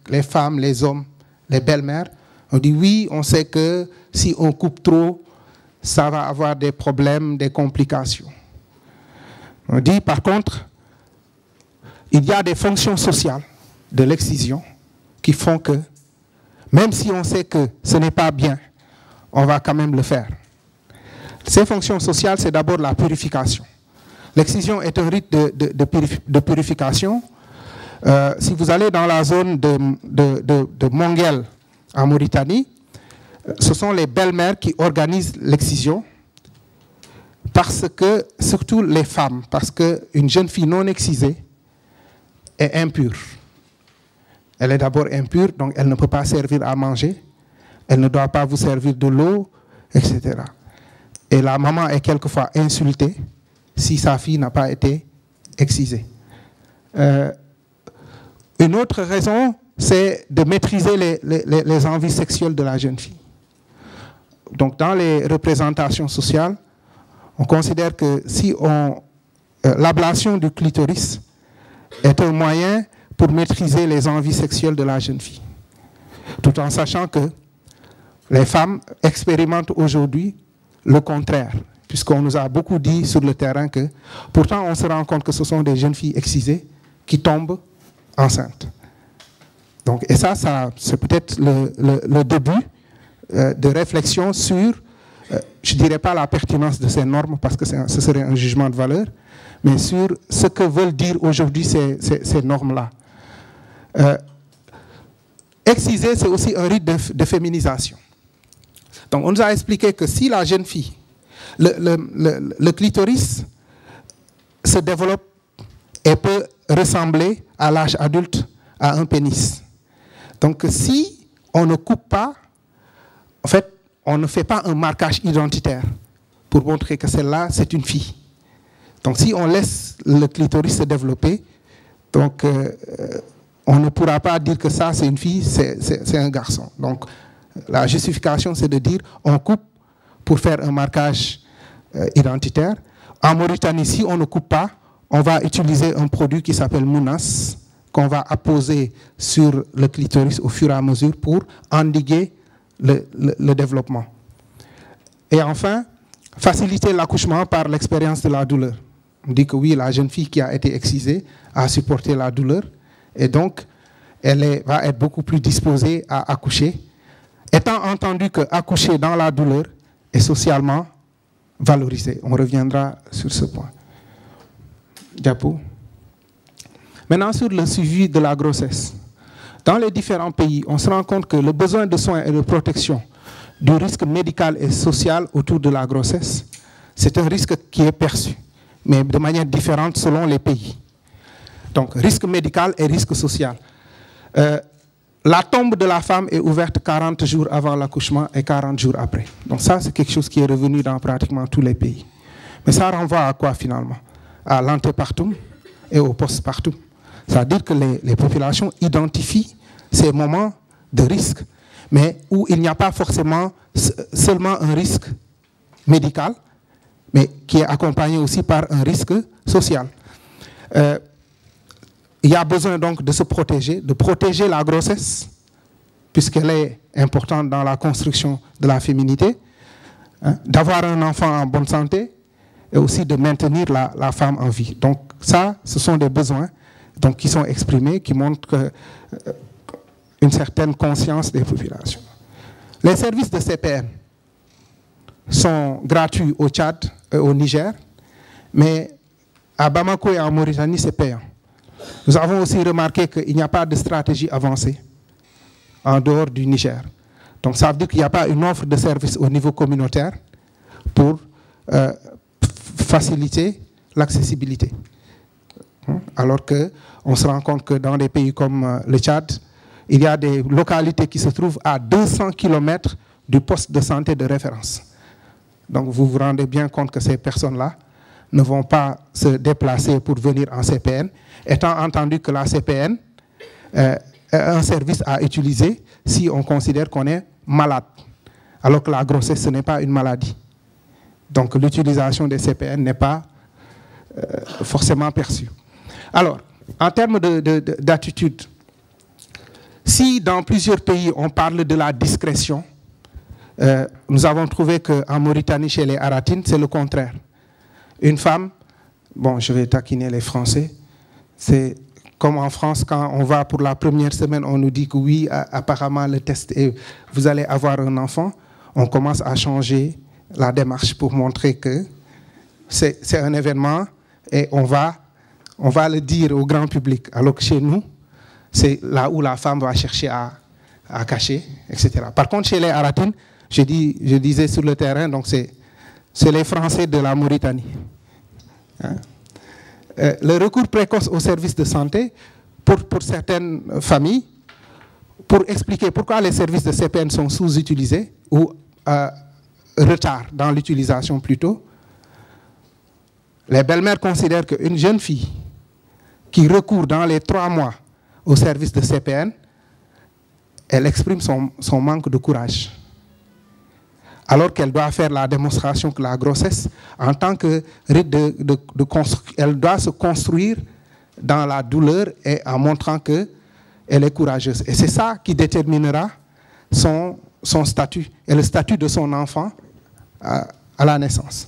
les femmes, les hommes, les belles-mères. On dit oui, on sait que si on coupe trop, ça va avoir des problèmes, des complications. On dit par contre, il y a des fonctions sociales de l'excision qui font que, même si on sait que ce n'est pas bien, on va quand même le faire. Ces fonctions sociales, c'est d'abord la purification. L'excision est un rite de purification. Si vous allez dans la zone de Monguel, en Mauritanie, ce sont les belles-mères qui organisent l'excision, parce que, surtout les femmes, parce qu'une jeune fille non excisée est impure. Elle est d'abord impure, donc elle ne peut pas servir à manger, elle ne doit pas vous servir de l'eau, etc. Et la maman est quelquefois insultée si sa fille n'a pas été excisée. Une autre raison, c'est de maîtriser les envies sexuelles de la jeune fille. Donc, dans les représentations sociales, on considère que si l'ablation du clitoris est un moyen pour maîtriser les envies sexuelles de la jeune fille. Tout en sachant que les femmes expérimentent aujourd'hui le contraire, puisqu'on nous a beaucoup dit sur le terrain que, pourtant, on se rend compte que ce sont des jeunes filles excisées qui tombent enceintes. Donc, et ça c'est peut-être le début de réflexion sur, je ne dirais pas la pertinence de ces normes, parce que ce serait un jugement de valeur, mais sur ce que veulent dire aujourd'hui ces normes-là. Exciser, c'est aussi un rite de féminisation. Donc, on nous a expliqué que si la jeune fille, le clitoris se développe et peut ressembler à l'âge adulte à un pénis. Donc, si on ne coupe pas, en fait, on ne fait pas un marquage identitaire pour montrer que celle-là, c'est une fille. Donc, si on laisse le clitoris se développer, donc, on ne pourra pas dire que ça, c'est une fille, c'est un garçon. Donc, la justification, c'est de dire on coupe pour faire un marquage identitaire. En Mauritanie, si on ne coupe pas, on va utiliser un produit qui s'appelle Mounas, qu'on va apposer sur le clitoris au fur et à mesure pour endiguer le développement. Et enfin, faciliter l'accouchement par l'expérience de la douleur. On dit que oui, la jeune fille qui a été excisée a supporté la douleur et donc elle va être beaucoup plus disposée à accoucher, étant entendu qu'accoucher dans la douleur est socialement valorisé. On reviendra sur ce point. Diapo. Maintenant, sur le suivi de la grossesse. Dans les différents pays, on se rend compte que le besoin de soins et de protection du risque médical et social autour de la grossesse, c'est un risque qui est perçu, mais de manière différente selon les pays. Donc, risque médical et risque social. La tombe de la femme est ouverte 40 jours avant l'accouchement et 40 jours après. Donc ça, c'est quelque chose qui est revenu dans pratiquement tous les pays. Mais ça renvoie à quoi finalement? À l'antépartum et au postpartum. C'est-à-dire que les populations identifient ces moments de risque, mais où il n'y a pas forcément seulement un risque médical, mais qui est accompagné aussi par un risque social. Il y a besoin donc de se protéger, de protéger la grossesse, puisqu'elle est importante dans la construction de la féminité, d'avoir un enfant en bonne santé, et aussi de maintenir la femme en vie. Donc ça, ce sont des besoins donc, qui sont exprimés, qui montrent une certaine conscience des populations. Les services de CPN sont gratuits au Tchad et au Niger, mais à Bamako et en Mauritanie, c'est payant. Nous avons aussi remarqué qu'il n'y a pas de stratégie avancée en dehors du Niger. Donc ça veut dire qu'il n'y a pas une offre de service au niveau communautaire pour faciliter l'accessibilité. Alors qu'on se rend compte que dans des pays comme le Tchad, il y a des localités qui se trouvent à 200 km du poste de santé de référence. Donc vous vous rendez bien compte que ces personnes-là ne vont pas se déplacer pour venir en CPN, étant entendu que la CPN est un service à utiliser si on considère qu'on est malade, alors que la grossesse, ce n'est pas une maladie. Donc l'utilisation des CPN n'est pas forcément perçue. Alors, en termes d'attitude, Si dans plusieurs pays on parle de la discrétion, nous avons trouvé qu'en Mauritanie, chez les Haratines, c'est le contraire. Une femme, bon, je vais taquiner les Français, c'est comme en France, quand on va pour la première semaine, on nous dit que oui, apparemment le test est, vous allez avoir un enfant, on commence à changer la démarche pour montrer que c'est un événement et on va le dire au grand public. Alors que chez nous, c'est là où la femme va chercher à cacher, etc. Par contre, chez les Haratines, je disais sur le terrain, donc c'est les Français de la Mauritanie. Hein? Le recours précoce aux services de santé, pour certaines familles, pour expliquer pourquoi les services de CPN sont sous-utilisés ou retard dans l'utilisation plutôt, les belles-mères considèrent qu'une jeune fille qui recourt dans les 3 mois au service de CPN, elle exprime son manque de courage. Alors qu'elle doit faire la démonstration que la grossesse, en tant que rite elle doit se construire dans la douleur et en montrant qu'elle est courageuse. Et c'est ça qui déterminera son statut et le statut de son enfant à la naissance.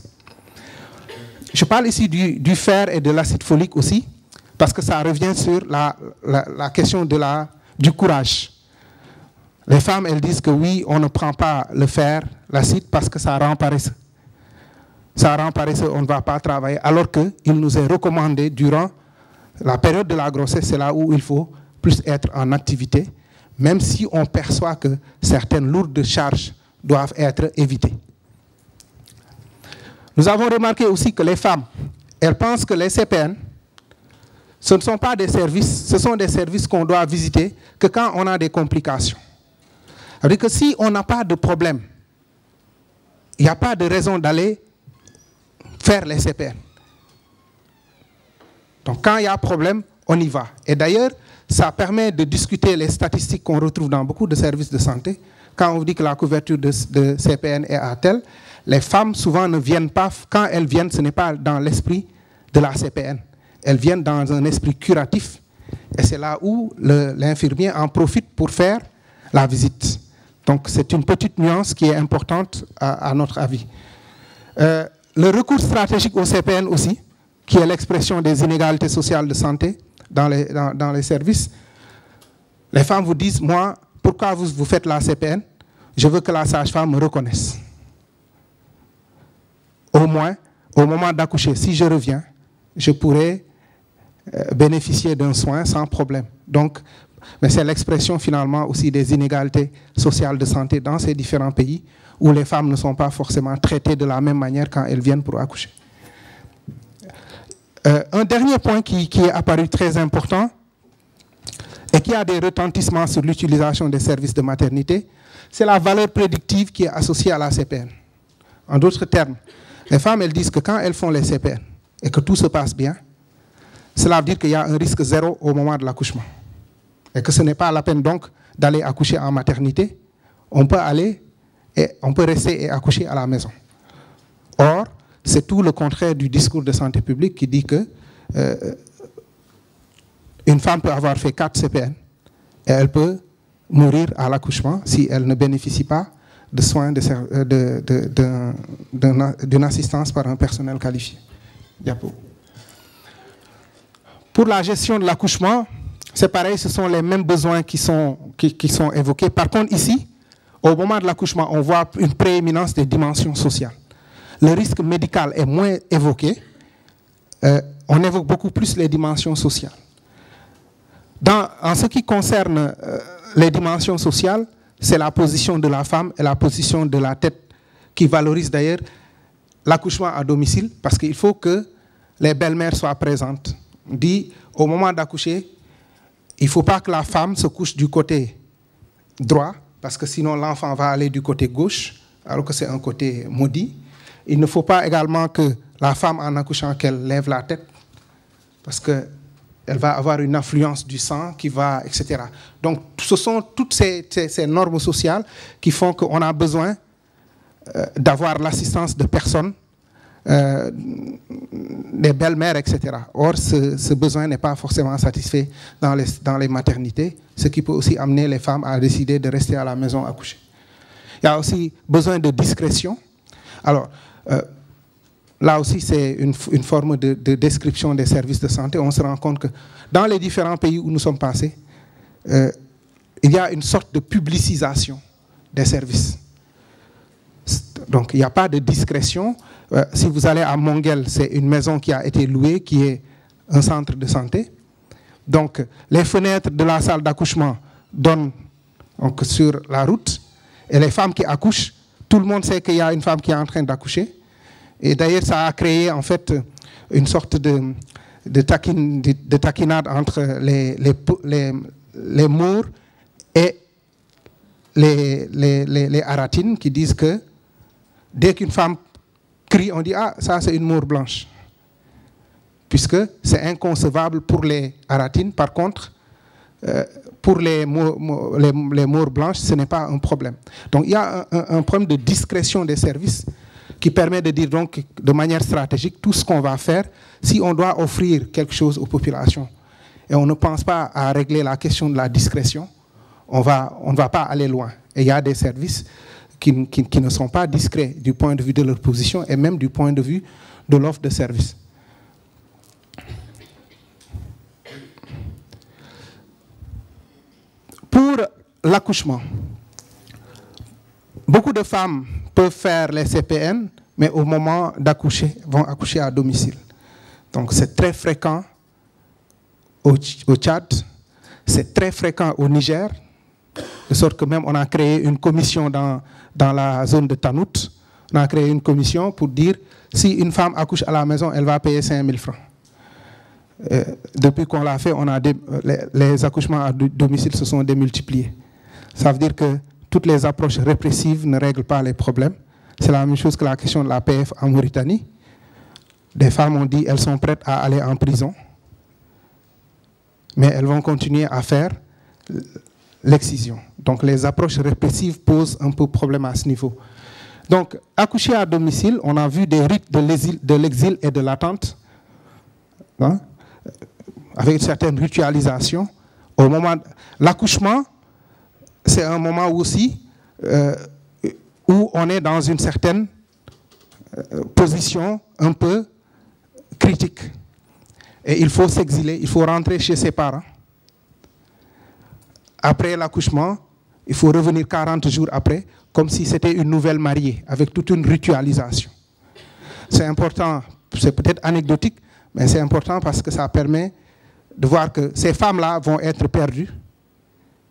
Je parle ici du fer et de l'acide folique aussi, parce que ça revient sur la question du courage. Les femmes, elles disent que oui, on ne prend pas le fer, l'acide, parce que ça rend paresseux. Ça rend paresseux, on ne va pas travailler, alors qu'il nous est recommandé durant la période de la grossesse, c'est là où il faut plus être en activité, même si on perçoit que certaines lourdes charges doivent être évitées. Nous avons remarqué aussi que les femmes, elles pensent que les CPN, ce ne sont pas des services, ce sont des services qu'on doit visiter que quand on a des complications. C'est-à-dire que si on n'a pas de problème, il n'y a pas de raison d'aller faire les CPN. Donc quand il y a problème, on y va. Et d'ailleurs, ça permet de discuter les statistiques qu'on retrouve dans beaucoup de services de santé. Quand on dit que la couverture de CPN est à tel, les femmes souvent ne viennent pas, quand elles viennent, ce n'est pas dans l'esprit de la CPN. Elles viennent dans un esprit curatif. Et c'est là où l'infirmier en profite pour faire la visite. Donc c'est une petite nuance qui est importante à notre avis. Le recours stratégique au CPN aussi, qui est l'expression des inégalités sociales de santé dans les services. Les femmes vous disent, moi, pourquoi vous faites la CPN? Je veux que la sage-femme me reconnaisse. Au moins, au moment d'accoucher, si je reviens, je pourrai bénéficier d'un soin sans problème. Donc, mais c'est l'expression finalement aussi des inégalités sociales de santé dans ces différents pays où les femmes ne sont pas forcément traitées de la même manière quand elles viennent pour accoucher. Un dernier point qui est apparu très important et qui a des retentissements sur l'utilisation des services de maternité, c'est la valeur prédictive qui est associée à la CPN. En d'autres termes, les femmes, elles disent que quand elles font les CPN et que tout se passe bien, cela veut dire qu'il y a un risque zéro au moment de l'accouchement. Et que ce n'est pas la peine donc d'aller accoucher en maternité. On peut rester et accoucher à la maison. Or, c'est tout le contraire du discours de santé publique qui dit que une femme peut avoir fait 4 CPN et elle peut mourir à l'accouchement si elle ne bénéficie pas de soins d'une assistance par un personnel qualifié. Diapo. Pour la gestion de l'accouchement, c'est pareil, ce sont les mêmes besoins qui sont évoqués. Par contre, ici, au moment de l'accouchement, on voit une prééminence des dimensions sociales. Le risque médical est moins évoqué. On évoque beaucoup plus les dimensions sociales. En ce qui concerne les dimensions sociales, c'est la position de la femme et la position de la tête qui valorise d'ailleurs l'accouchement à domicile, parce qu'il faut que les belles-mères soient présentes. On dit, au moment d'accoucher, il ne faut pas que la femme se couche du côté droit, parce que sinon l'enfant va aller du côté gauche, alors que c'est un côté maudit. Il ne faut pas également que la femme, en accouchant, qu'elle lève la tête, parce qu'elle va avoir une influence du sang qui va, etc. Donc, ce sont toutes ces normes sociales qui font qu'on a besoin d'avoir l'assistance de personnes des belles-mères, etc. Or, ce besoin n'est pas forcément satisfait dans les maternités, ce qui peut aussi amener les femmes à décider de rester à la maison accoucher. Il y a aussi besoin de discrétion. Alors, là aussi, c'est une forme de description des services de santé. On se rend compte que dans les différents pays où nous sommes passés, il y a une sorte de publicisation des services. Donc, il n'y a pas de discrétion. Si vous allez à Monguel, c'est une maison qui a été louée, qui est un centre de santé. Donc, les fenêtres de la salle d'accouchement donnent donc, sur la route. Et les femmes qui accouchent, tout le monde sait qu'il y a une femme qui est en train d'accoucher. Et d'ailleurs, ça a créé en fait une sorte de taquinade entre les Maures et les Aratines qui disent que dès qu'une femme crie, on dit « Ah, ça c'est une Maure blanche ». Puisque c'est inconcevable pour les Aratines. Par contre, pour les Maures blanches, ce n'est pas un problème. Donc il y a un problème de discrétion des services qui permet de dire donc de manière stratégique tout ce qu'on va faire si on doit offrir quelque chose aux populations. Et on ne pense pas à régler la question de la discrétion, on ne va pas aller loin. Et il y a des services qui ne sont pas discrets du point de vue de leur position et même du point de vue de l'offre de service. Pour l'accouchement, beaucoup de femmes peuvent faire les CPN, mais au moment d'accoucher, vont accoucher à domicile. Donc c'est très fréquent au Tchad, c'est très fréquent au Niger, de sorte que même on a créé une commission dans la zone de Tanout. On a créé une commission pour dire si une femme accouche à la maison, elle va payer 5 000 francs. Depuis qu'on l'a fait, les accouchements à domicile se sont démultipliés. Ça veut dire que toutes les approches répressives ne règlent pas les problèmes. C'est la même chose que la question de la PF en Mauritanie. Des femmes ont dit qu'elles sont prêtes à aller en prison, mais elles vont continuer à faire l'excision. Donc les approches répressives posent un peu problème à ce niveau. Donc, accoucher à domicile, on a vu des rites de l'exil et de l'attente, hein, avec une certaine ritualisation. Au moment de l'accouchement, c'est un moment aussi où on est dans une certaine position un peu critique. Et il faut s'exiler, il faut rentrer chez ses parents. Après l'accouchement, il faut revenir 40 jours après, comme si c'était une nouvelle mariée, avec toute une ritualisation. C'est important, c'est peut-être anecdotique, mais c'est important parce que ça permet de voir que ces femmes-là vont être perdues,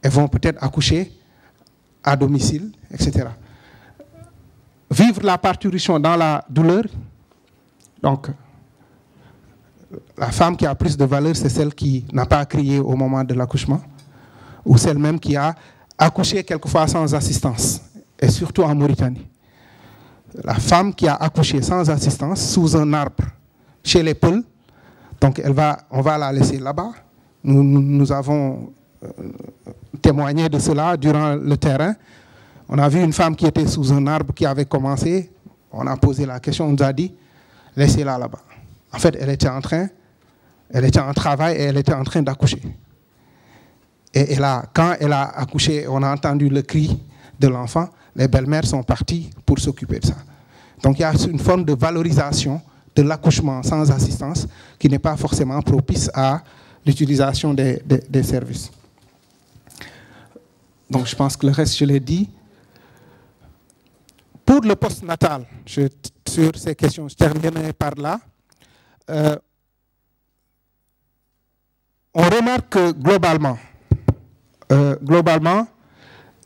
elles vont peut-être accoucher à domicile, etc. Vivre la parturition dans la douleur, donc la femme qui a plus de valeur, c'est celle qui n'a pas crié au moment de l'accouchement, ou celle même qui a accouché quelquefois sans assistance, et surtout en Mauritanie. La femme qui a accouché sans assistance sous un arbre chez les Peuls, donc on va la laisser là-bas. Nous avons témoigné de cela durant le terrain. On a vu une femme qui était sous un arbre qui avait commencé. On a posé la question, on nous a dit, laissez-la là-bas. En fait, elle était en travail et elle était en train d'accoucher. Et quand elle a accouché, on a entendu le cri de l'enfant, les belles-mères sont parties pour s'occuper de ça. Donc il y a une forme de valorisation de l'accouchement sans assistance qui n'est pas forcément propice à l'utilisation des services. Donc je pense que le reste, je l'ai dit. Pour le postnatal, sur ces questions, je terminerai par là. On remarque que globalement,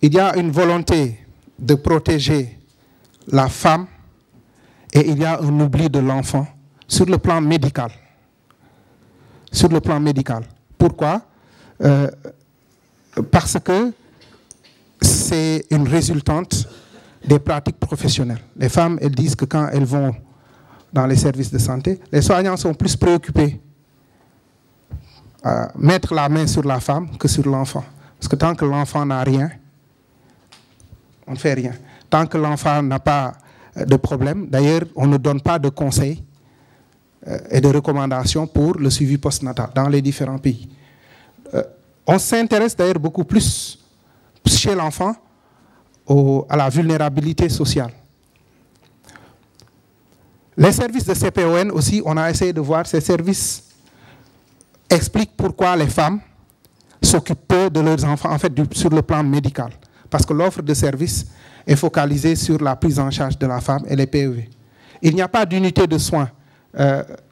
il y a une volonté de protéger la femme et il y a un oubli de l'enfant sur le plan médical. Sur le plan médical. Pourquoi? Parce que c'est une résultante des pratiques professionnelles. Les femmes, elles disent que quand elles vont dans les services de santé, les soignants sont plus préoccupés à mettre la main sur la femme que sur l'enfant. Parce que tant que l'enfant n'a rien, on ne fait rien. Tant que l'enfant n'a pas de problème. D'ailleurs, on ne donne pas de conseils et de recommandations pour le suivi postnatal dans les différents pays. On s'intéresse d'ailleurs beaucoup plus chez l'enfant à la vulnérabilité sociale. Les services de CPON aussi, on a essayé de voir, ces services expliquent pourquoi les femmes s'occupent peu de leurs enfants, en fait, sur le plan médical. Parce que l'offre de services est focalisée sur la prise en charge de la femme et les PEV. Il n'y a pas d'unité de soins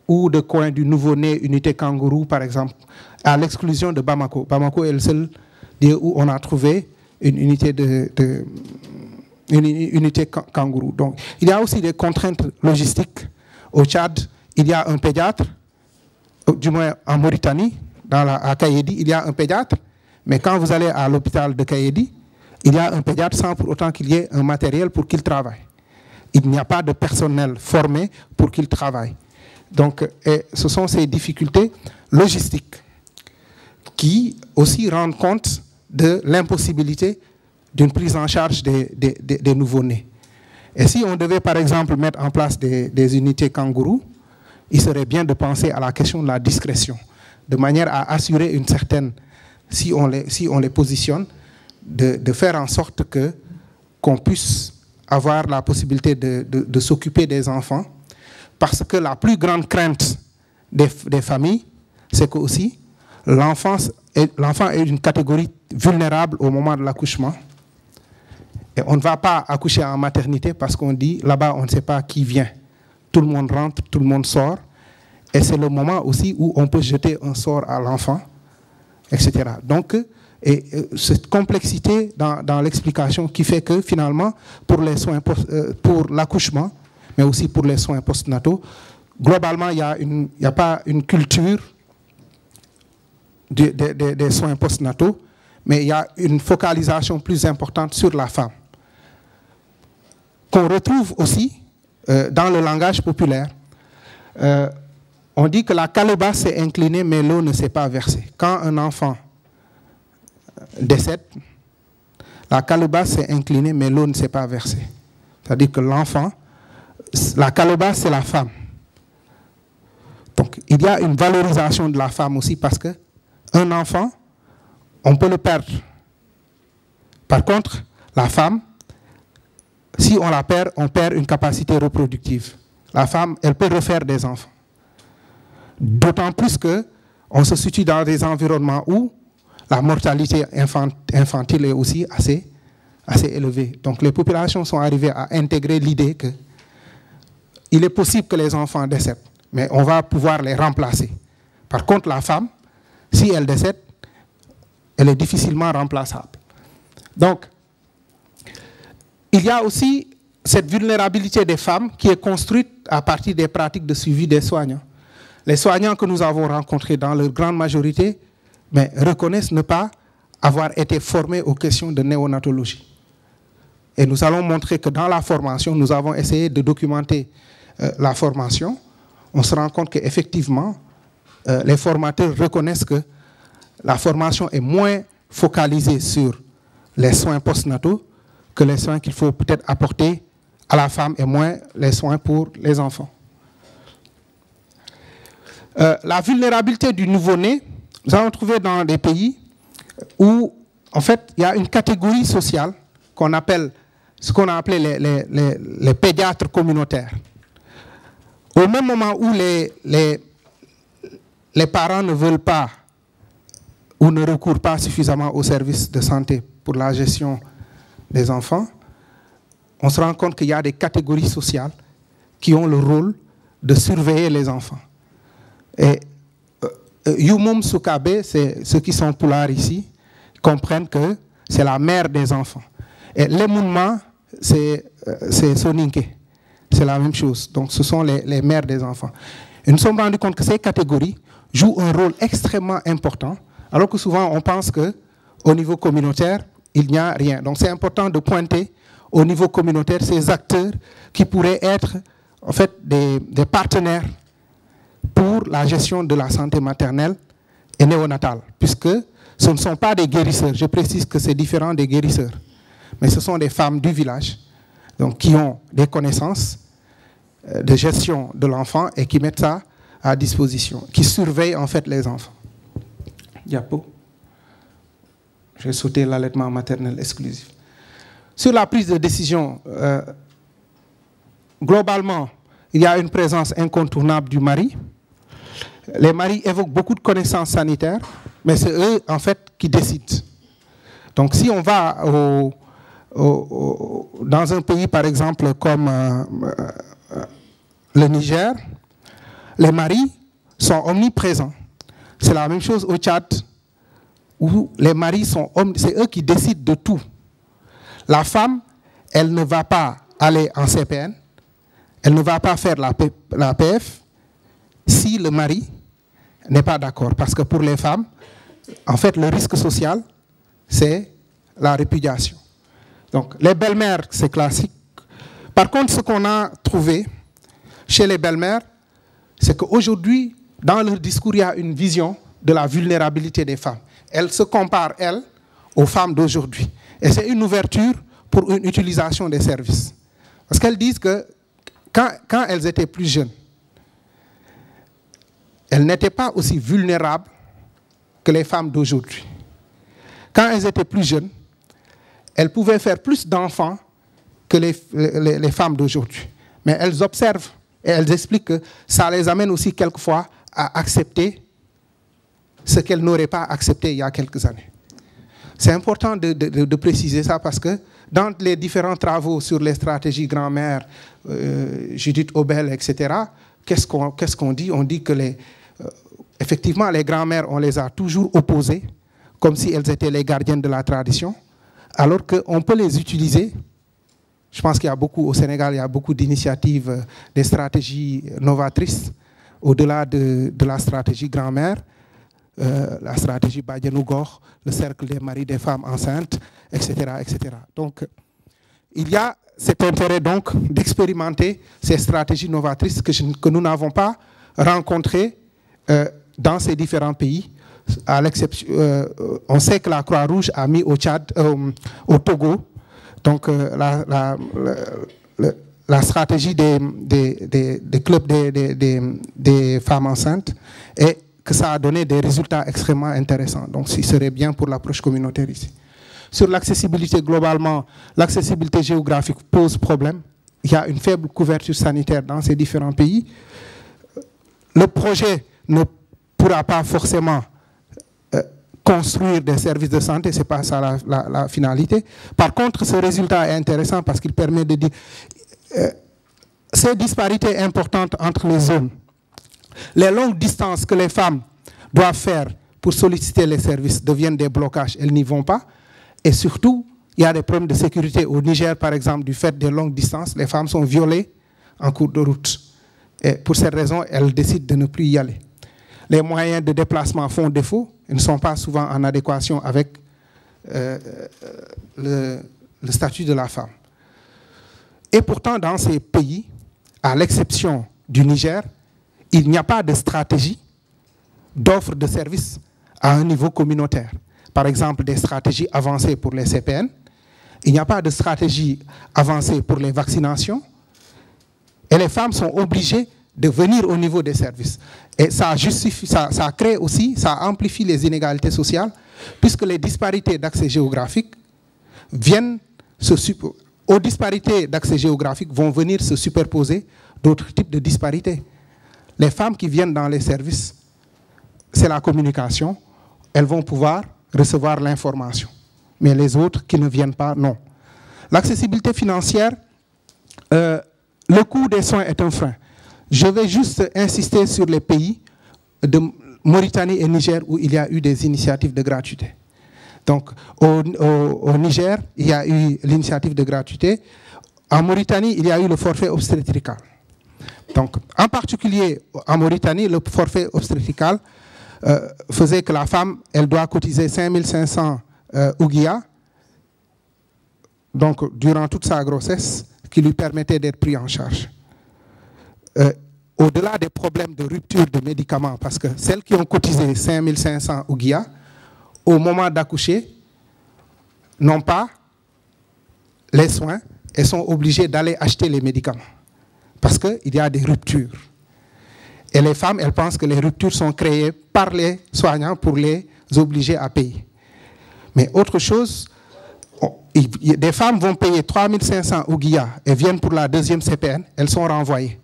ou de coin du nouveau-né, unité kangourou, par exemple, à l'exclusion de Bamako. Bamako est le seul lieu où on a trouvé une unité unité kangourou. Donc, il y a aussi des contraintes logistiques. Au Tchad, il y a un pédiatre, du moins en Mauritanie, à Kayedi, il y a un pédiatre, mais quand vous allez à l'hôpital de Kayedi, il y a un pédiatre sans pour autant qu'il y ait un matériel pour qu'il travaille. Il n'y a pas de personnel formé pour qu'il travaille. Donc, ce sont ces difficultés logistiques qui aussi rendent compte de l'impossibilité d'une prise en charge des nouveau-nés. Et si on devait, par exemple, mettre en place des unités kangourous, il serait bien de penser à la question de la discrétion, de manière à assurer une certaine, si on les positionne, de faire en sorte qu'on puisse avoir la possibilité de s'occuper des enfants, parce que la plus grande crainte des familles, c'est que aussi l'enfant est une catégorie vulnérable au moment de l'accouchement. Et on ne va pas accoucher en maternité parce qu'on dit, là-bas, on ne sait pas qui vient. Tout le monde rentre, tout le monde sort. Et c'est le moment aussi où on peut jeter un sort à l'enfant, etc. Donc, cette complexité dans l'explication qui fait que finalement, pour l'accouchement, mais aussi pour les soins postnataux, globalement, il n'y a pas une culture des soins postnataux, mais il y a une focalisation plus importante sur la femme, qu'on retrouve aussi dans le langage populaire. On dit que la calebasse s'est inclinée, mais l'eau ne s'est pas versée. Quand un enfant décède, la calebasse s'est inclinée, mais l'eau ne s'est pas versée. C'est-à-dire que l'enfant, la calebasse, c'est la femme. Donc, il y a une valorisation de la femme aussi parce qu'un enfant, on peut le perdre. Par contre, la femme, si on la perd, on perd une capacité reproductive. La femme, elle peut refaire des enfants. D'autant plus qu'on se situe dans des environnements où la mortalité infantile est aussi assez élevée. Donc les populations sont arrivées à intégrer l'idée qu'il est possible que les enfants décèdent, mais on va pouvoir les remplacer. Par contre, la femme, si elle décède, elle est difficilement remplaçable. Donc, il y a aussi cette vulnérabilité des femmes qui est construite à partir des pratiques de suivi des soignants. Les soignants que nous avons rencontrés dans leur grande majorité reconnaissent ne pas avoir été formés aux questions de néonatologie. Et nous allons montrer que dans la formation, nous avons essayé de documenter la formation. On se rend compte qu'effectivement, les formateurs reconnaissent que la formation est moins focalisée sur les soins postnataux que les soins qu'il faut peut-être apporter à la femme et moins les soins pour les enfants. La vulnérabilité du nouveau-né, nous allons trouver dans des pays où, en fait, il y a une catégorie sociale qu'on appelle, ce qu'on a appelé les pédiatres communautaires. Au même moment où les parents ne veulent pas ou ne recourent pas suffisamment aux services de santé pour la gestion des enfants, on se rend compte qu'il y a des catégories sociales qui ont le rôle de surveiller les enfants. Et Yumum Sukabe, c'est ceux qui sont poulards ici, comprennent que c'est la mère des enfants. Et Lemounma, c'est Soninke. C'est la même chose. Donc ce sont les mères des enfants. Et nous nous sommes rendus compte que ces catégories jouent un rôle extrêmement important, alors que souvent on pense qu'au niveau communautaire, il n'y a rien. Donc c'est important de pointer au niveau communautaire ces acteurs qui pourraient être en fait des partenaires pour la gestion de la santé maternelle et néonatale, puisque ce ne sont pas des guérisseurs. Je précise que c'est différent des guérisseurs, mais ce sont des femmes du village, donc qui ont des connaissances de gestion de l'enfant et qui mettent ça à disposition, qui surveillent en fait les enfants. Diapo. Je vais sauter l'allaitement maternel exclusif. Sur la prise de décision, globalement, il y a une présence incontournable du mari. Les maris évoquent beaucoup de connaissances sanitaires, mais c'est eux, en fait, qui décident. Donc, si on va dans un pays, par exemple, comme le Niger, les maris sont omniprésents. C'est la même chose au Tchad, où les maris sont c'est eux qui décident de tout. La femme, elle ne va pas aller en CPN, elle ne va pas faire la PF si le mari n'est pas d'accord. Parce que pour les femmes, en fait, le risque social, c'est la répudiation. Donc, les belles-mères, c'est classique. Par contre, ce qu'on a trouvé chez les belles-mères, c'est qu'aujourd'hui, dans leur discours, il y a une vision de la vulnérabilité des femmes. Elles se comparent, elles, aux femmes d'aujourd'hui. Et c'est une ouverture pour une utilisation des services. Parce qu'elles disent que quand elles étaient plus jeunes, elles n'étaient pas aussi vulnérables que les femmes d'aujourd'hui. Quand elles étaient plus jeunes, elles pouvaient faire plus d'enfants que les femmes d'aujourd'hui. Mais elles observent et elles expliquent que ça les amène aussi quelquefois à accepter ce qu'elles n'auraient pas accepté il y a quelques années. C'est important de préciser ça parce que dans les différents travaux sur les stratégies grand-mère, Judith Obel, etc., qu'est-ce qu'on dit? On dit que effectivement, les grand-mères, on les a toujours opposées, comme si elles étaient les gardiennes de la tradition, alors qu'on peut les utiliser. Je pense qu'il y a beaucoup, au Sénégal, il y a beaucoup d'initiatives, des stratégies novatrices, au-delà de la stratégie grand-mère, la stratégie Badianougor, le cercle des maris des femmes enceintes, etc., etc. Donc, il y a cet intérêt donc d'expérimenter ces stratégies novatrices que nous n'avons pas rencontrées dans ces différents pays. À l'exception, on sait que la Croix-Rouge a mis au Tchad, au Togo, donc la stratégie des clubs des femmes enceintes, et que ça a donné des résultats extrêmement intéressants. Donc, ce serait bien pour l'approche communautaire ici. Sur l'accessibilité, globalement, l'accessibilité géographique pose problème. Il y a une faible couverture sanitaire dans ces différents pays. Le projet ne pourra pas forcément construire des services de santé, ce n'est pas ça la finalité. Par contre, ce résultat est intéressant parce qu'il permet de dire ces disparités importantes entre les zones, les longues distances que les femmes doivent faire pour solliciter les services deviennent des blocages, elles n'y vont pas. Et surtout, il y a des problèmes de sécurité. Au Niger, par exemple, du fait des longues distances, les femmes sont violées en cours de route. Et pour cette raison, elles décident de ne plus y aller. Les moyens de déplacement font défaut et ne sont pas souvent en adéquation avec le statut de la femme. Et pourtant, dans ces pays, à l'exception du Niger, il n'y a pas de stratégie d'offre de services à un niveau communautaire. Par exemple, des stratégies avancées pour les CPN. Il n'y a pas de stratégie avancée pour les vaccinations. Et les femmes sont obligées de venir au niveau des services. Et ça justifie, ça crée aussi, ça amplifie les inégalités sociales, puisque les disparités d'accès géographique viennent aux disparités d'accès géographique vont venir se superposer d'autres types de disparités. Les femmes qui viennent dans les services, c'est la communication, elles vont pouvoir recevoir l'information. Mais les autres qui ne viennent pas, non. L'accessibilité financière, le coût des soins est un frein. Je vais juste insister sur les pays de Mauritanie et Niger où il y a eu des initiatives de gratuité. Donc, au Niger, il y a eu l'initiative de gratuité. En Mauritanie, il y a eu le forfait obstétrical. Donc, en particulier, en Mauritanie, le forfait obstétrical faisait que la femme, elle doit cotiser 5500 ouguiya, donc durant toute sa grossesse, qui lui permettait d'être pris en charge. Au-delà des problèmes de rupture de médicaments, parce que celles qui ont cotisé 5500 ouguiya, au moment d'accoucher, n'ont pas les soins elles sont obligées d'aller acheter les médicaments parce qu'il y a des ruptures. Et les femmes, elles pensent que les ruptures sont créées par les soignants pour les obliger à payer. Mais autre chose, des femmes vont payer 3 500 au GIA et viennent pour la deuxième CPN, elles sont renvoyées.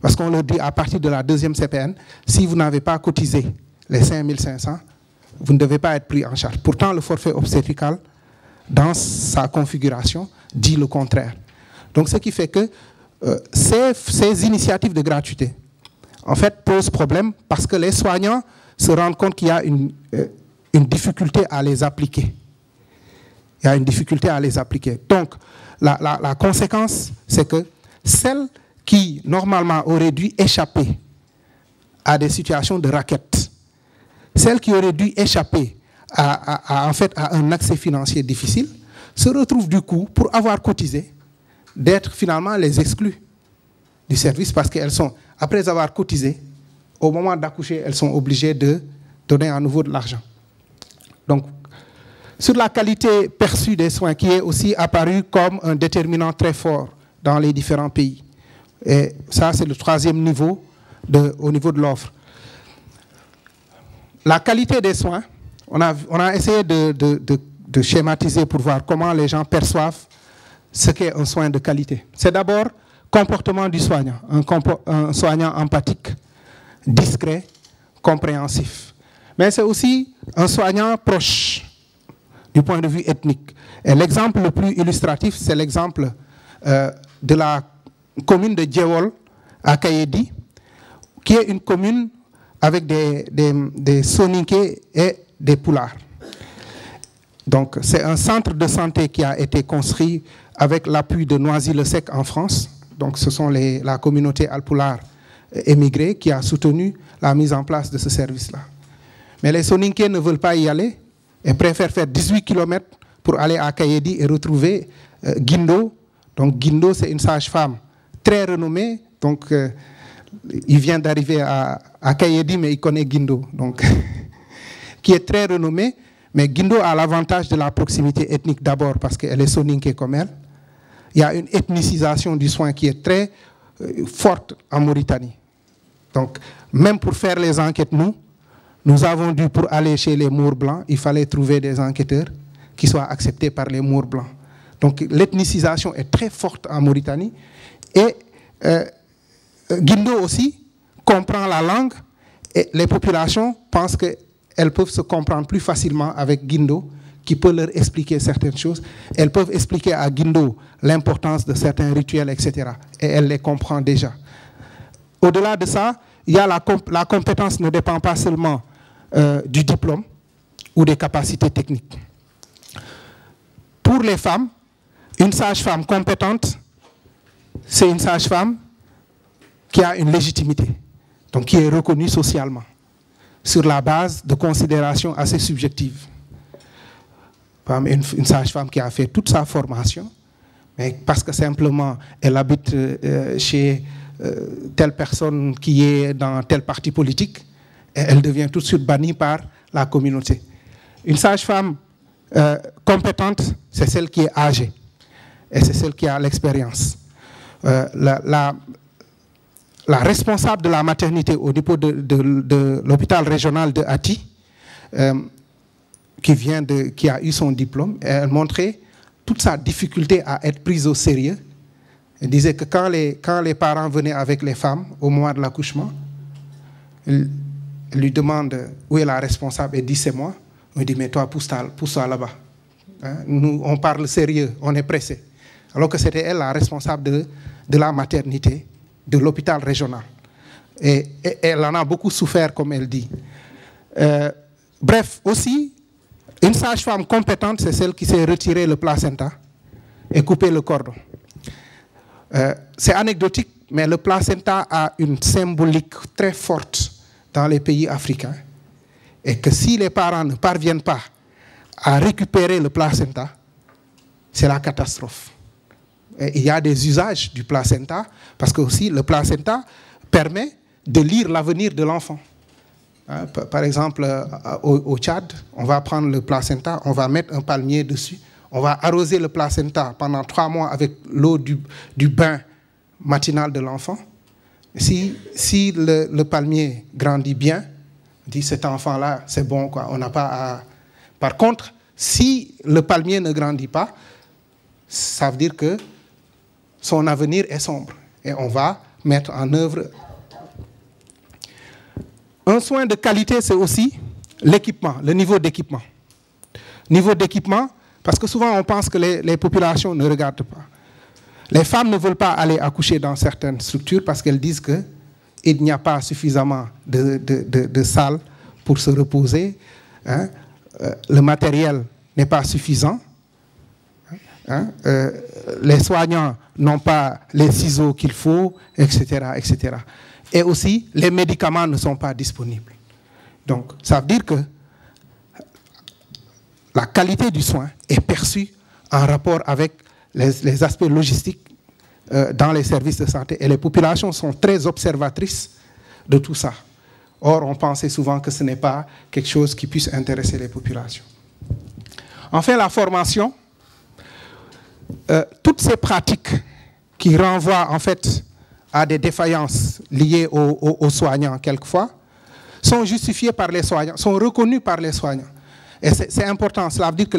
Parce qu'on leur dit à partir de la deuxième CPN, si vous n'avez pas cotisé les 5 500, vous ne devez pas être pris en charge. Pourtant, le forfait obstétrical, dans sa configuration, dit le contraire. Donc, ce qui fait que ces initiatives de gratuité, en fait, posent problème parce que les soignants se rendent compte qu'il y a une difficulté à les appliquer. Il y a une difficulté à les appliquer. Donc, la conséquence, c'est que celles qui, normalement, auraient dû échapper à des situations de raquette, celles qui auraient dû échapper en fait, à un accès financier difficile, se retrouvent du coup, pour avoir cotisé, d'être finalement les exclus du service parce qu'elles sont, après avoir cotisé, au moment d'accoucher, elles sont obligées de donner à nouveau de l'argent. Donc, sur la qualité perçue des soins, qui est aussi apparu comme un déterminant très fort dans les différents pays. Et ça, c'est le troisième niveau au niveau de l'offre. La qualité des soins, on a essayé de schématiser pour voir comment les gens perçoivent ce qu'est un soin de qualité. C'est d'abord comportement du soignant, un soignant empathique, discret, compréhensif. Mais c'est aussi un soignant proche du point de vue ethnique. Et l'exemple le plus illustratif, c'est l'exemple de la commune de Djewol à Kayedi, qui est une commune avec des Soninké et des Pulaars. Donc, c'est un centre de santé qui a été construit avec l'appui de Noisy-le-Sec en France. Donc, ce sont la communauté alpulaar émigrée qui a soutenu la mise en place de ce service-là. Mais les Soninké ne veulent pas y aller et préfèrent faire 18 km pour aller à Kayedi et retrouver Guindo. Donc, Guindo, c'est une sage-femme très renommée. Donc, il vient d'arriver à Kayedi, mais il connaît Guindo. Donc, qui est très renommée. Mais Guindo a l'avantage de la proximité ethnique d'abord parce qu'elle est soninké comme elle. Il y a une ethnicisation du soin qui est très forte en Mauritanie. Donc, même pour faire les enquêtes, nous avons dû, pour aller chez les Maures blancs, il fallait trouver des enquêteurs qui soient acceptés par les Maures blancs. Donc, l'ethnicisation est très forte en Mauritanie. Et Guindo aussi comprend la langue et les populations pensent qu'elles peuvent se comprendre plus facilement avec Guindo, qui peut leur expliquer certaines choses. Elles peuvent expliquer à Guindo l'importance de certains rituels, etc. Et elle les comprend déjà. Au-delà de ça, il y a la compétence ne dépend pas seulement du diplôme ou des capacités techniques. Pour les femmes, une sage-femme compétente, c'est une sage-femme qui a une légitimité, donc qui est reconnue socialement, sur la base de considérations assez subjectives. Une sage-femme qui a fait toute sa formation, mais parce que simplement elle habite chez telle personne qui est dans tel parti politique, et elle devient tout de suite bannie par la communauté. Une sage-femme compétente, c'est celle qui est âgée, et c'est celle qui a l'expérience. La responsable de la maternité au niveau de l'hôpital régional de Hati, qui a eu son diplôme, elle montrait toute sa difficulté à être prise au sérieux. Elle disait que quand les parents venaient avec les femmes au moment de l'accouchement, elle lui demande où est la responsable, elle dit c'est moi. On lui dit mais toi pousse-toi là-bas. Hein? Nous on parle sérieux, on est pressé. Alors que c'était elle la responsable de la maternité de l'hôpital régional. Et elle en a beaucoup souffert, comme elle dit. Bref, aussi, une sage-femme compétente, c'est celle qui sait retirer le placenta et couper le cordon. C'est anecdotique, mais le placenta a une symbolique très forte dans les pays africains. Et que si les parents ne parviennent pas à récupérer le placenta, c'est la catastrophe. Et il y a des usages du placenta, parce que aussi le placenta permet de lire l'avenir de l'enfant. Par exemple, au Tchad, on va prendre le placenta, on va mettre un palmier dessus, on va arroser le placenta pendant 3 mois avec l'eau du bain matinal de l'enfant. Si le palmier grandit bien, on dit cet enfant-là, c'est bon, quoi. On n'a pas à... Par contre, si le palmier ne grandit pas, ça veut dire que son avenir est sombre. Et on va mettre en œuvre. Un soin de qualité, c'est aussi l'équipement, le niveau d'équipement. Niveau d'équipement, parce que souvent on pense que les populations ne regardent pas. Les femmes ne veulent pas aller accoucher dans certaines structures parce qu'elles disent qu'il n'y a pas suffisamment de salles pour se reposer. Hein. Le matériel n'est pas suffisant. Hein. Les soignants n'ont pas les ciseaux qu'il faut, etc., etc. Et aussi, les médicaments ne sont pas disponibles. Donc, ça veut dire que la qualité du soin est perçue en rapport avec les aspects logistiques dans les services de santé. Et les populations sont très observatrices de tout ça. Or, on pensait souvent que ce n'est pas quelque chose qui puisse intéresser les populations. Enfin, la formation. Toutes ces pratiques qui renvoient en fait à des défaillances liées aux soignants quelquefois sont justifiées par les soignants, sont reconnues par les soignants. Et c'est important, cela veut dire que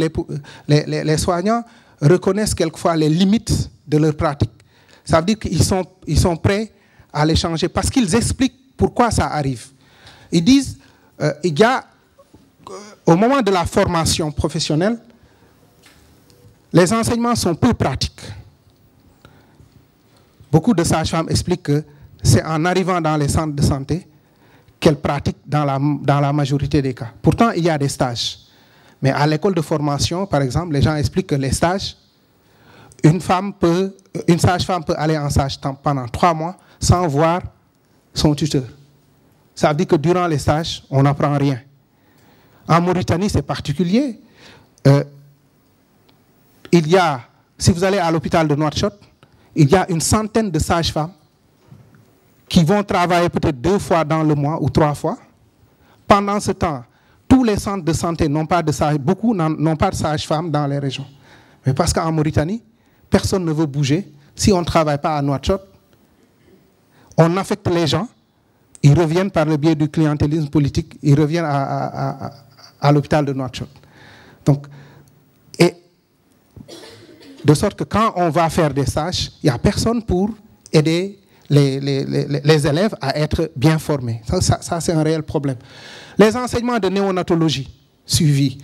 les soignants reconnaissent quelquefois les limites de leur pratique. Ça veut dire qu'ils sont prêts à les changer parce qu'ils expliquent pourquoi ça arrive. Ils disent, il y a, au moment de la formation professionnelle, les enseignements sont peu pratiques. Beaucoup de sages-femmes expliquent que c'est en arrivant dans les centres de santé qu'elles pratiquent dans la majorité des cas. Pourtant, il y a des stages. Mais à l'école de formation, par exemple, les gens expliquent que les stages, une sage-femme peut aller en stage pendant 3 mois sans voir son tuteur. Ça veut dire que durant les stages, on n'apprend rien. En Mauritanie, c'est particulier. Il y a, si vous allez à l'hôpital de Nouakchott, il y a une centaine de sages-femmes qui vont travailler peut-être 2 fois dans le mois ou 3 fois. Pendant ce temps, tous les centres de santé n'ont pas de sages, beaucoup n'ont pas de sages-femmes dans les régions. Mais parce qu'en Mauritanie, personne ne veut bouger. Si on ne travaille pas à Nouakchott, on affecte les gens, ils reviennent par le biais du clientélisme politique, ils reviennent à l'hôpital de Nouakchott. Donc, et de sorte que quand on va faire des stages, il n'y a personne pour aider les élèves à être bien formés. Ça c'est un réel problème. Les enseignements de néonatologie suivis,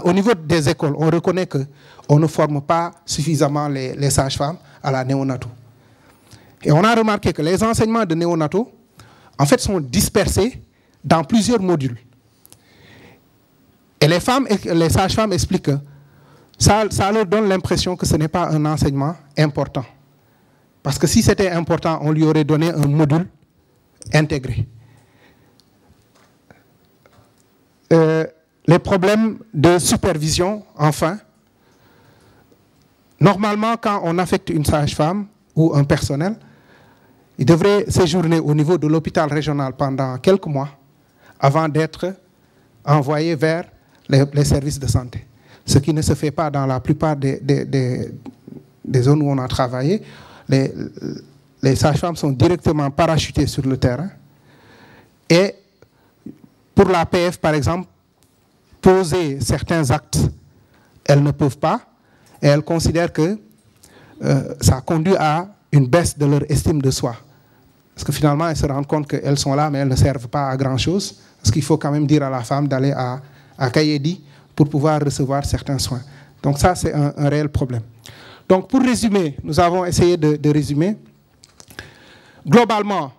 au niveau des écoles, on reconnaît qu'on ne forme pas suffisamment les sages-femmes à la néonato. Et on a remarqué que les enseignements de néonato, en fait, sont dispersés dans plusieurs modules. Et les sages-femmes expliquent que ça leur donne l'impression que ce n'est pas un enseignement important. Parce que si c'était important, on lui aurait donné un module intégré. Les problèmes de supervision, enfin. Normalement, quand on affecte une sage-femme ou un personnel, il devrait séjourner au niveau de l'hôpital régional pendant quelques mois avant d'être envoyé vers les services de santé. Ce qui ne se fait pas dans la plupart des zones où on a travaillé. Les sages-femmes sont directement parachutées sur le terrain. Et pour la PF, par exemple, poser certains actes, elles ne peuvent pas. Et elles considèrent que ça conduit à une baisse de leur estime de soi. Parce que finalement, elles se rendent compte qu'elles sont là, mais elles ne servent pas à grand-chose. Parce qu'il faut quand même dire à la femme d'aller à Kayedi pour pouvoir recevoir certains soins. Donc ça, c'est un réel problème. Donc pour résumer, nous avons essayé de résumer. Globalement,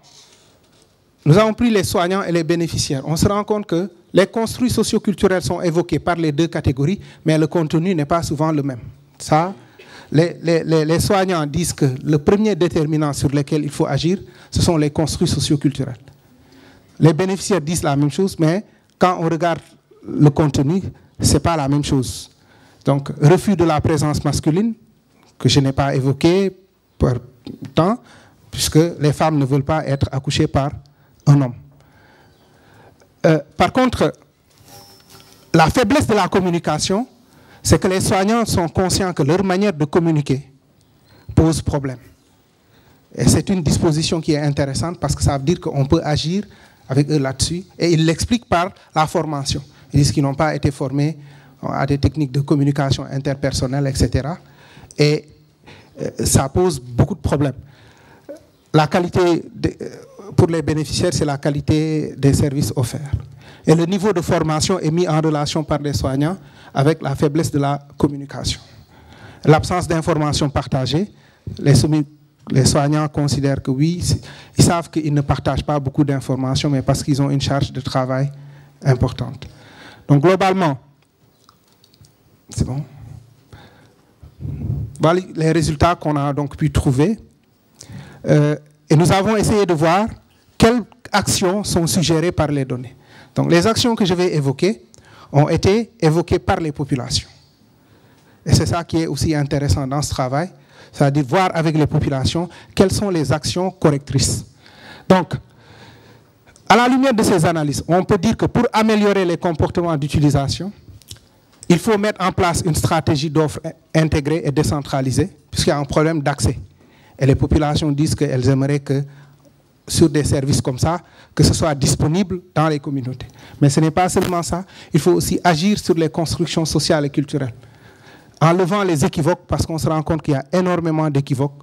nous avons pris les soignants et les bénéficiaires. On se rend compte que les construits socioculturels sont évoqués par les 2 catégories, mais le contenu n'est pas souvent le même. Ça, les soignants disent que le premier déterminant sur lequel il faut agir, ce sont les construits socioculturels. Les bénéficiaires disent la même chose, mais quand on regarde le contenu, ce n'est pas la même chose. Donc, refus de la présence masculine, que je n'ai pas évoqué par temps, puisque les femmes ne veulent pas être accouchées par un homme. Par contre, la faiblesse de la communication, c'est que les soignants sont conscients que leur manière de communiquer pose problème. Et c'est une disposition qui est intéressante parce que ça veut dire qu'on peut agir avec eux là-dessus. Et ils l'expliquent par la formation. Ils disent qu'ils n'ont pas été formés à des techniques de communication interpersonnelle, etc. Et ça pose beaucoup de problèmes. La qualité, pour les bénéficiaires, c'est la qualité des services offerts. Et le niveau de formation est mis en relation par les soignants avec la faiblesse de la communication. L'absence d'informations partagées, les soignants considèrent que oui, ils savent qu'ils ne partagent pas beaucoup d'informations, mais parce qu'ils ont une charge de travail importante. Donc globalement, c'est bon. Voilà les résultats qu'on a donc pu trouver. Et nous avons essayé de voir quelles actions sont suggérées par les données. Donc les actions que je vais évoquer ont été évoquées par les populations. Et c'est ça qui est aussi intéressant dans ce travail, c'est-à-dire voir avec les populations quelles sont les actions correctrices. Donc, à la lumière de ces analyses, on peut dire que pour améliorer les comportements d'utilisation, il faut mettre en place une stratégie d'offre intégrée et décentralisée, puisqu'il y a un problème d'accès. Et les populations disent qu'elles aimeraient que, sur des services comme ça, que ce soit disponible dans les communautés. Mais ce n'est pas seulement ça, il faut aussi agir sur les constructions sociales et culturelles, en levant les équivoques, parce qu'on se rend compte qu'il y a énormément d'équivoques.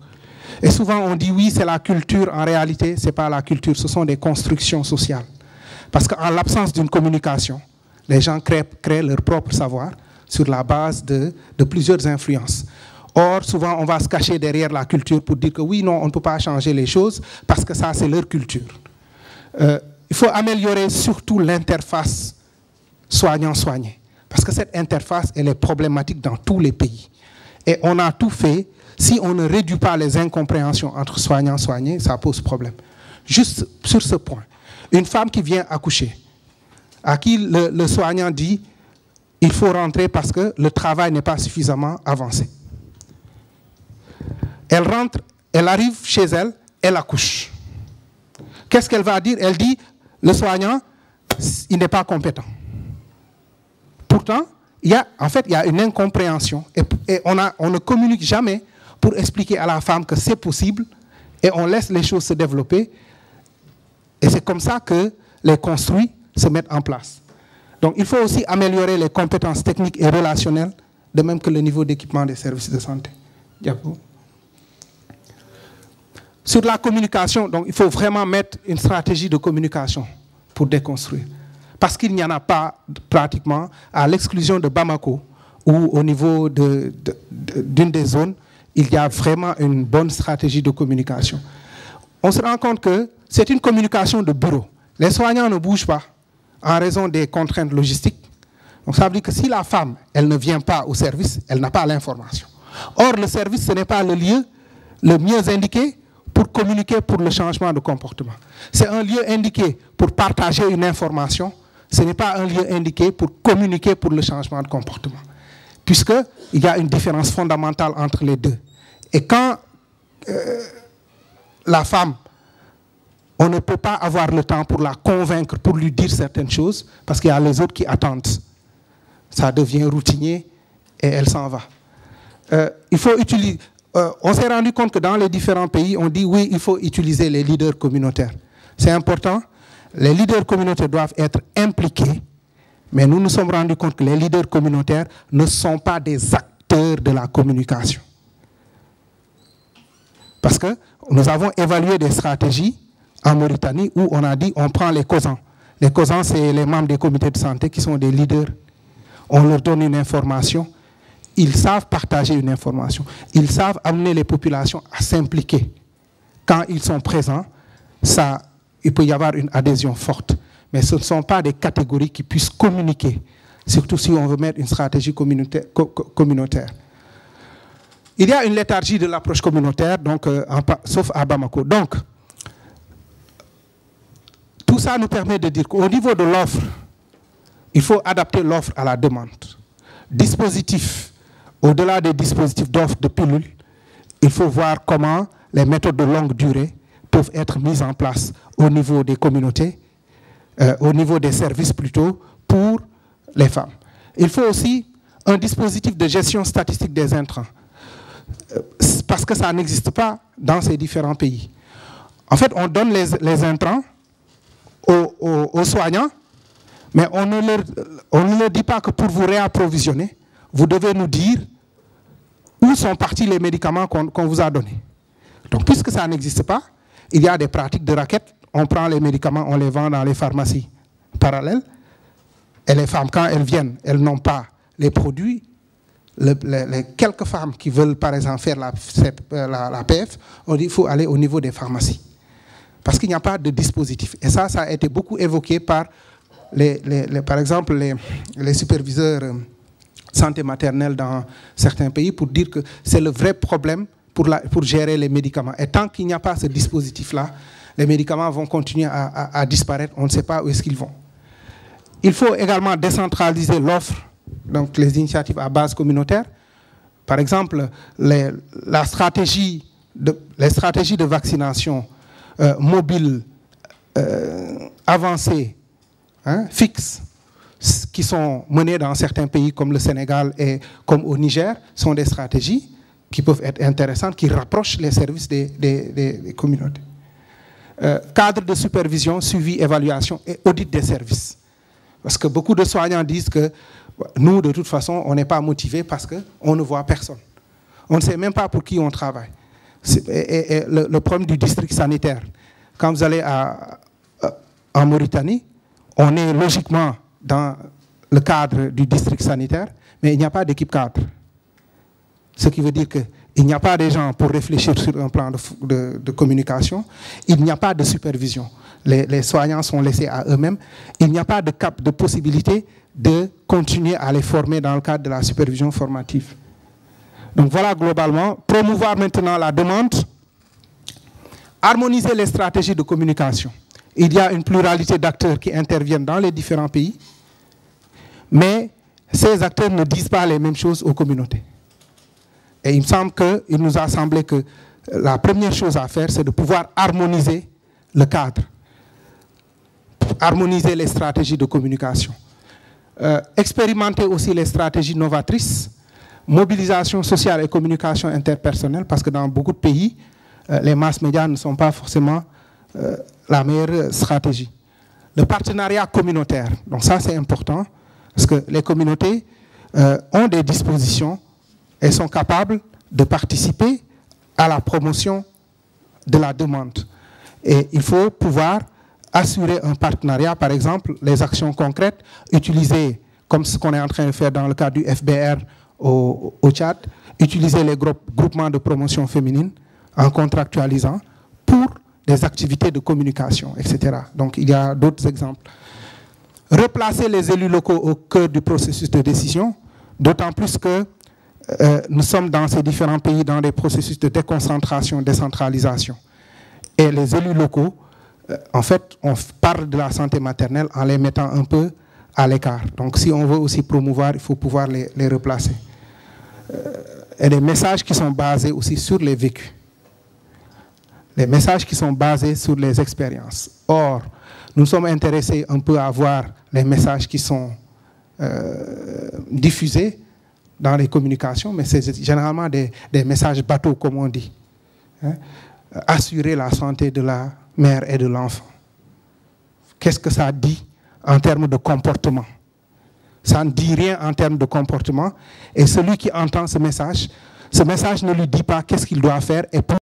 Et souvent on dit oui, c'est la culture, en réalité, ce n'est pas la culture, ce sont des constructions sociales. Parce qu'en l'absence d'une communication, les gens créent leur propre savoir sur la base de plusieurs influences. Or, souvent, on va se cacher derrière la culture pour dire que oui, non, on ne peut pas changer les choses parce que ça, c'est leur culture. Il faut améliorer surtout l'interface soignant-soigné. Parce que cette interface, elle est problématique dans tous les pays. Et on a tout fait. Si on ne réduit pas les incompréhensions entre soignant-soigné, ça pose problème. Juste sur ce point, une femme qui vient accoucher, à qui le soignant dit « il faut rentrer parce que le travail n'est pas suffisamment avancé ». Elle rentre, elle arrive chez elle, elle accouche. Qu'est-ce qu'elle va dire? Elle dit, le soignant, il n'est pas compétent. Pourtant, il y a une incompréhension et on ne communique jamais pour expliquer à la femme que c'est possible et on laisse les choses se développer. Et c'est comme ça que les construits se mettent en place. Donc, il faut aussi améliorer les compétences techniques et relationnelles, de même que le niveau d'équipement des services de santé. Sur la communication, donc, il faut vraiment mettre une stratégie de communication pour déconstruire. Parce qu'il n'y en a pas pratiquement, à l'exclusion de Bamako, où au niveau d'une des zones, il y a vraiment une bonne stratégie de communication. On se rend compte que c'est une communication de bureau. Les soignants ne bougent pas en raison des contraintes logistiques. Donc ça veut dire que si la femme, elle ne vient pas au service, elle n'a pas l'information. Or, le service, ce n'est pas le lieu le mieux indiqué pour communiquer pour le changement de comportement. C'est un lieu indiqué pour partager une information. Ce n'est pas un lieu indiqué pour communiquer pour le changement de comportement. Puisqu'il y a une différence fondamentale entre les deux. Et quand la femme, on ne peut pas avoir le temps pour la convaincre, pour lui dire certaines choses, parce qu'il y a les autres qui attendent. Ça devient routinier et elle s'en va. Il faut utiliser... on s'est rendu compte que dans les différents pays, on dit oui, il faut utiliser les leaders communautaires. C'est important. Les leaders communautaires doivent être impliqués, mais nous nous sommes rendus compte que les leaders communautaires ne sont pas des acteurs de la communication. Parce que nous avons évalué des stratégies en Mauritanie où on a dit on prend les causants. Les causants, c'est les membres des comités de santé qui sont des leaders. On leur donne une information. Ils savent partager une information. Ils savent amener les populations à s'impliquer. Quand ils sont présents, il peut y avoir une adhésion forte. Mais ce ne sont pas des catégories qui puissent communiquer, surtout si on veut mettre une stratégie communautaire. Il y a une léthargie de l'approche communautaire, donc, sauf à Bamako. Donc, tout ça nous permet de dire qu'au niveau de l'offre, il faut adapter l'offre à la demande. Dispositif. Au-delà des dispositifs d'offre de pilules, il faut voir comment les méthodes de longue durée peuvent être mises en place au niveau des communautés, au niveau des services plutôt, pour les femmes. Il faut aussi un dispositif de gestion statistique des intrants, parce que ça n'existe pas dans ces différents pays. En fait, on donne les intrants aux soignants, mais on ne leur dit pas que pour vous réapprovisionner, vous devez nous dire où sont partis les médicaments qu'on vous a donnés. Donc, puisque ça n'existe pas, il y a des pratiques de raquette. On prend les médicaments, on les vend dans les pharmacies parallèles. Et les femmes, quand elles viennent, elles n'ont pas les produits. Les quelques femmes qui veulent, par exemple, faire la PF, on dit qu'il faut aller au niveau des pharmacies. Parce qu'il n'y a pas de dispositif. Et ça a été beaucoup évoqué par, par exemple, les superviseurs santé maternelle dans certains pays pour dire que c'est le vrai problème pour gérer les médicaments. Et tant qu'il n'y a pas ce dispositif-là, les médicaments vont continuer à disparaître. On ne sait pas où est-ce qu'ils vont. Il faut également décentraliser l'offre, donc les initiatives à base communautaire. Par exemple, les stratégies de vaccination mobiles, avancées, fixes, qui sont menées dans certains pays comme le Sénégal et comme au Niger, sont des stratégies qui peuvent être intéressantes, qui rapprochent les services des communautés. Cadre de supervision, suivi, évaluation et audit des services. Parce que beaucoup de soignants disent que nous, de toute façon, on n'est pas motivés parce qu'on ne voit personne. On ne sait même pas pour qui on travaille. Et le problème du district sanitaire, quand vous allez en Mauritanie, on est logiquement dans le cadre du district sanitaire, mais il n'y a pas d'équipe cadre. Ce qui veut dire qu'il n'y a pas de gens pour réfléchir sur un plan de communication, il n'y a pas de supervision. Les soignants sont laissés à eux-mêmes, il n'y a pas de possibilité de continuer à les former dans le cadre de la supervision formative. Donc voilà globalement, promouvoir maintenant la demande, harmoniser les stratégies de communication. Il y a une pluralité d'acteurs qui interviennent dans les différents pays, mais ces acteurs ne disent pas les mêmes choses aux communautés. Et il me semble qu'il nous a semblé que la première chose à faire, c'est de pouvoir harmoniser le cadre, harmoniser les stratégies de communication, expérimenter aussi les stratégies novatrices, mobilisation sociale et communication interpersonnelle, parce que dans beaucoup de pays, les masses médias ne sont pas forcément la meilleure stratégie. Le partenariat communautaire, donc ça c'est important, parce que les communautés ont des dispositions et sont capables de participer à la promotion de la demande. Et il faut pouvoir assurer un partenariat, par exemple, les actions concrètes, utiliser, comme ce qu'on est en train de faire dans le cadre du FBR au Tchad, utiliser les groupements de promotion féminine en contractualisant pour des activités de communication, etc. Donc il y a d'autres exemples. Replacer les élus locaux au cœur du processus de décision, d'autant plus que nous sommes dans ces différents pays dans des processus de déconcentration, décentralisation. Et les élus locaux, en fait, on parle de la santé maternelle en les mettant un peu à l'écart. Donc si on veut aussi promouvoir, il faut pouvoir les replacer. Et des messages qui sont basés aussi sur les vécus. Les messages qui sont basés sur les expériences. Or, nous sommes intéressés un peu à voir les messages qui sont diffusés dans les communications, mais c'est généralement des messages bateaux, comme on dit. Assurer la santé de la mère et de l'enfant. Qu'est-ce que ça dit en termes de comportement? Ça ne dit rien en termes de comportement. Et celui qui entend ce message ne lui dit pas qu'est-ce qu'il doit faire et pour